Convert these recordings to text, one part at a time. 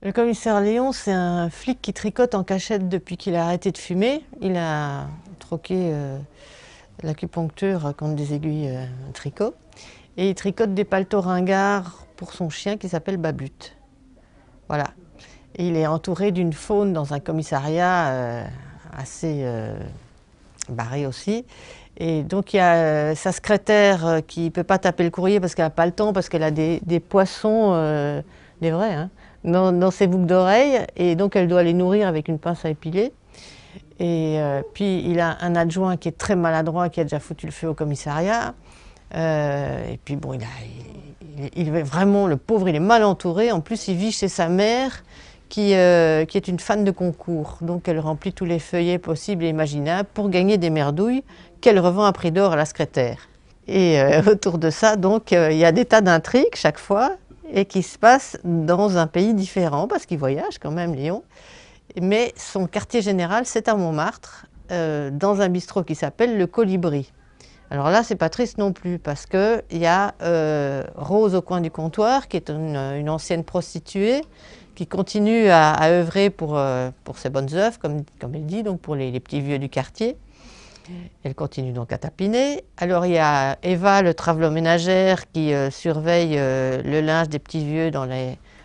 Le commissaire Léon, c'est un flic qui tricote en cachette depuis qu'il a arrêté de fumer. Il a troqué l'acupuncture contre des aiguilles tricot. Et il tricote des paletots ringards pour son chien qui s'appelle Babute. Voilà. Et il est entouré d'une faune dans un commissariat assez barré aussi. Et donc il y a sa secrétaire qui ne peut pas taper le courrier parce qu'elle n'a pas le temps, parce qu'elle a des poissons, des vrais, hein, dans ses boucles d'oreilles. Et donc elle doit les nourrir avec une pince à épiler. Et puis il a un adjoint qui est très maladroit, qui a déjà foutu le feu au commissariat. Et puis bon, il est vraiment, le pauvre, il est mal entouré. En plus, il vit chez sa mère, qui est une fan de concours. Donc elle remplit tous les feuillets possibles et imaginables pour gagner des merdouilles qu'elle revend à prix d'or à la secrétaire. Et autour de ça, donc, il y a des tas d'intrigues chaque fois, et qui se passent dans un pays différent, parce qu'il voyage quand même, Léon. Mais son quartier général, c'est à Montmartre, dans un bistrot qui s'appelle le Colibri. Alors là, c'est pas triste non plus, parce qu'il y a Rose au coin du comptoir, qui est une ancienne prostituée, qui continue à œuvrer pour ses bonnes œuvres, comme elle dit, donc pour les petits vieux du quartier. Elle continue donc à tapiner. Alors il y a Eva, le travelo-ménagère, qui surveille le linge des petits vieux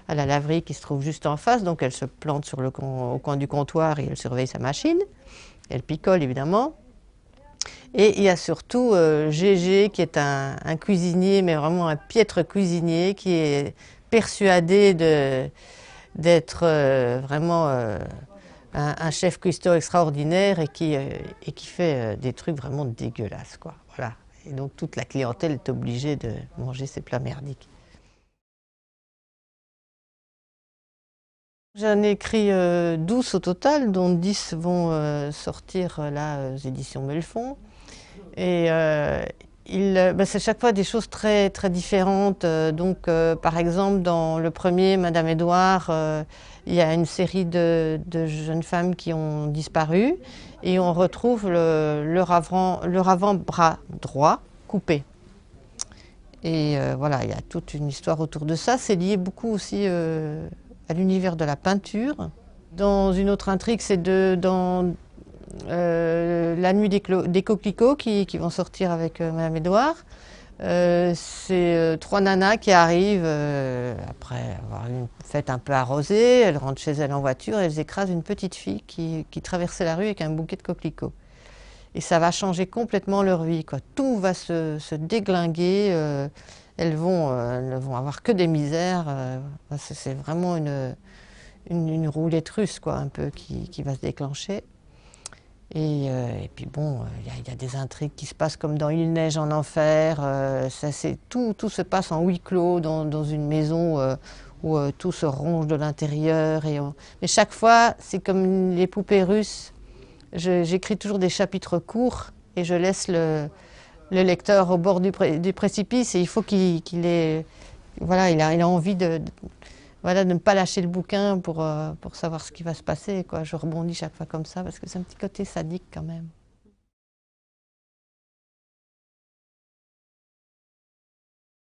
à la laverie qui se trouve juste en face. Donc elle se plante au coin du comptoir et elle surveille sa machine. Elle picole évidemment. Et il y a surtout Gégé, qui est un cuisinier, mais vraiment un piètre cuisinier, qui est persuadé d'être vraiment un chef cuistot extraordinaire et qui fait des trucs vraiment dégueulasses, quoi. Voilà. Et donc toute la clientèle est obligée de manger ces plats merdiques. J'en ai écrit 12 au total, dont 10 vont sortir là aux éditions Belfond. Et c'est chaque fois des choses très, très différentes. Par exemple, dans le premier, Madame Édouard, il y a une série de jeunes femmes qui ont disparu et on retrouve leur avant-bras droit coupé. Et voilà, il y a toute une histoire autour de ça. C'est lié beaucoup aussi à l'univers de la peinture. Dans une autre intrigue, c'est dans La nuit des coquelicots qui vont sortir avec Madame Édouard. C'est trois nanas qui arrivent après avoir une fête un peu arrosée. Elles rentrent chez elles en voiture et elles écrasent une petite fille qui traversait la rue avec un bouquet de coquelicots. Et ça va changer complètement leur vie, quoi. Tout va se déglinguer. Elles ne vont avoir que des misères. C'est vraiment une roulette russe, quoi, un peu, qui va se déclencher. Et puis bon, il y a des intrigues qui se passent comme dans Il neige en enfer. Tout se passe en huis clos dans une maison où tout se ronge de l'intérieur. Mais chaque fois, c'est comme les poupées russes. J'écris toujours des chapitres courts et je laisse le lecteur au bord du précipice. Et il faut qu'il ait, voilà, il a envie voilà, de ne pas lâcher le bouquin pour savoir ce qui va se passer, quoi. Je rebondis chaque fois comme ça parce que c'est un petit côté sadique quand même.